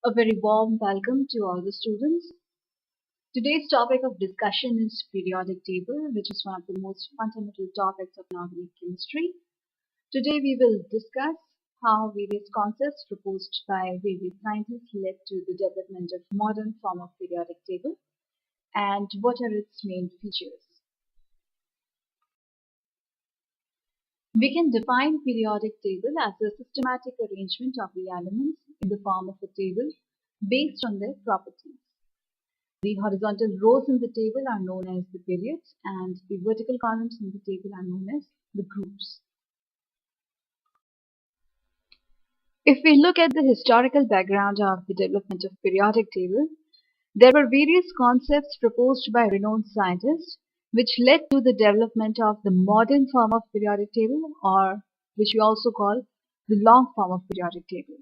A very warm welcome to all the students. Today's topic of discussion is periodic table, which is one of the most fundamental topics of organic chemistry. Today we will discuss how various concepts proposed by various scientists led to the development of modern form of periodic table and what are its main features. We can define periodic table as a systematic arrangement of the elements in the form of a table based on their properties. The horizontal rows in the table are known as the periods and the vertical columns in the table are known as the groups. If we look at the historical background of the development of periodic table, there were various concepts proposed by renowned scientists which led to the development of the modern form of periodic table, or which we also call the long form of periodic table.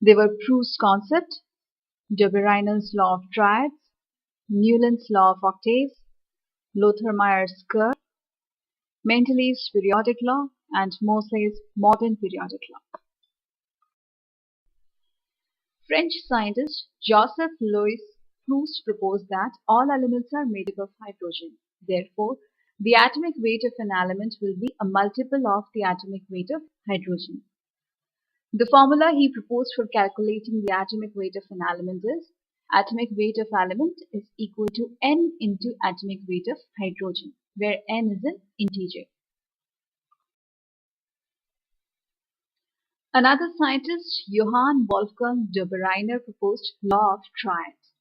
They were Proust's concept, Dobereiner's law of Triads, Newland's law of Octaves, Lothermeyer's curve, Mendeleev's periodic law, and Moseley's modern periodic law. French scientist Joseph-Louis Proust proposed that all elements are made up of hydrogen. Therefore, the atomic weight of an element will be a multiple of the atomic weight of hydrogen. The formula he proposed for calculating the atomic weight of an element is atomic weight of element is equal to N into atomic weight of hydrogen, where N is an integer. Another scientist, Johann Wolfgang Dobereiner, proposed law of triads.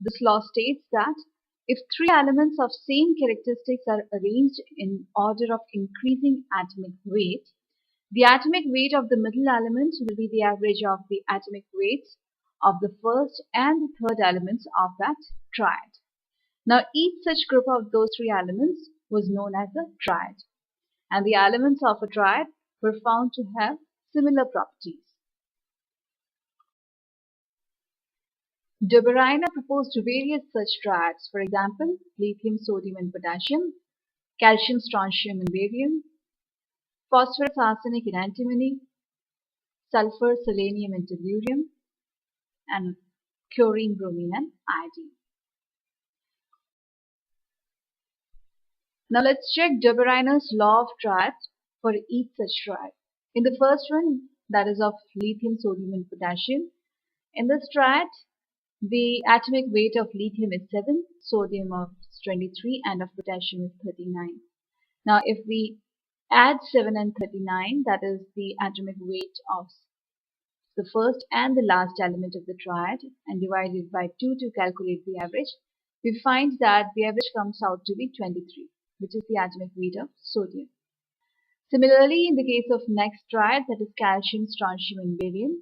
This law states that if three elements of same characteristics are arranged in order of increasing atomic weight, the atomic weight of the middle element will be the average of the atomic weights of the first and the third elements of that triad. Now each such group of those three elements was known as a triad, and the elements of a triad were found to have similar properties. Dobereiner proposed various such triads, for example, lithium, sodium and potassium, calcium, strontium and barium, phosphorus, arsenic and antimony, sulfur, selenium and tellurium, and chlorine, bromine and iodine. Now let's check Dobereiner's law of triads for each such triad. In the first one, that is of lithium, sodium and potassium, in this triad, the atomic weight of lithium is 7, sodium is 23 and of potassium is 39. Now if we add 7 and 39, that is the atomic weight of the first and the last element of the triad, and divide it by 2 to calculate the average, we find that the average comes out to be 23, which is the atomic weight of sodium. Similarly, in the case of next triad, that is calcium, strontium and barium,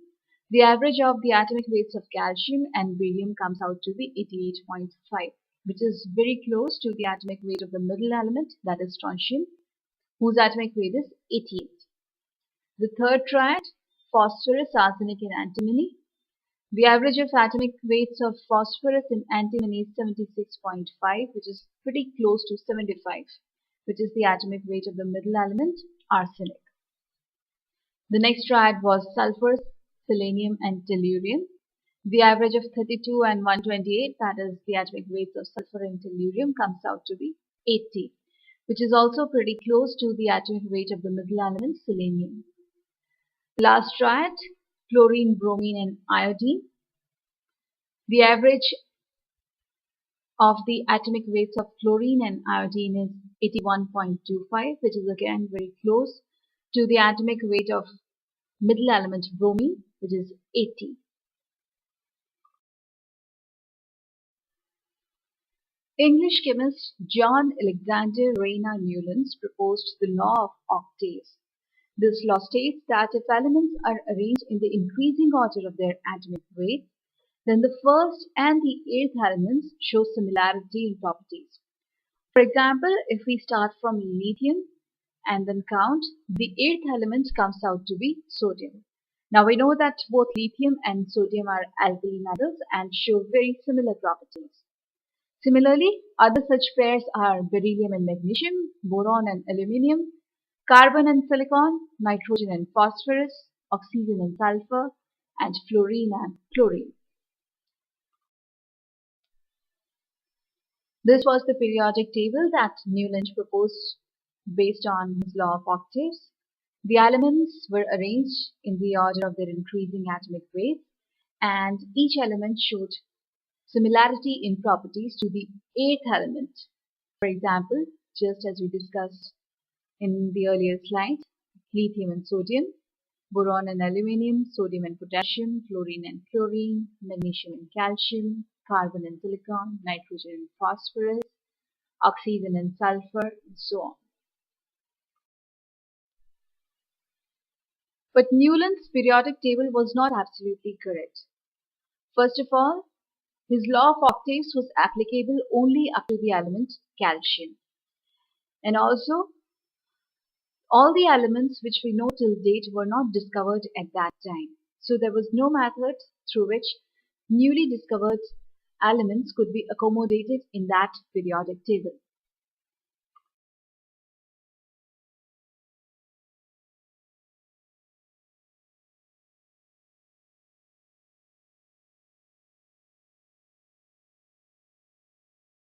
the average of the atomic weights of calcium and barium comes out to be 88.5, which is very close to the atomic weight of the middle element, that is strontium, whose atomic weight is 88. The third triad, phosphorus, arsenic and antimony, the average of atomic weights of phosphorus and antimony is 76.5, which is pretty close to 75, which is the atomic weight of the middle element, arsenic. The next triad was sulfur, selenium and tellurium. The average of 32 and 128, that is the atomic weights of sulfur and tellurium, comes out to be 80, which is also pretty close to the atomic weight of the middle element, selenium. The last triad, chlorine, bromine and iodine. The average of the atomic weights of chlorine and iodine is 81.25, which is again very close to the atomic weight of middle element bromine, which is 80. English chemist John Alexander Rayner Newland proposed the law of octaves. This law states that if elements are arranged in the increasing order of their atomic weight, then the first and the eighth elements show similarity in properties. For example, if we start from lithium and then count, the eighth element comes out to be sodium. Now we know that both lithium and sodium are alkali metals and show very similar properties. Similarly, other such pairs are beryllium and magnesium, boron and aluminium, carbon and silicon, nitrogen and phosphorus, oxygen and sulfur, and fluorine and chlorine. This was the periodic table that Newland proposed based on his law of octaves. The elements were arranged in the order of their increasing atomic weights, and each element showed similarity in properties to the eighth element. For example, just as we discussed in the earlier slide, lithium and sodium, boron and aluminium, sodium and potassium, fluorine and chlorine, magnesium and calcium, carbon and silicon, nitrogen and phosphorus, oxygen and sulfur, and so on. But Newland's periodic table was not absolutely correct. First of all, his law of octaves was applicable only up to the element calcium. And also, all the elements which we know till date were not discovered at that time. So there was no method through which newly discovered elements could be accommodated in that periodic table.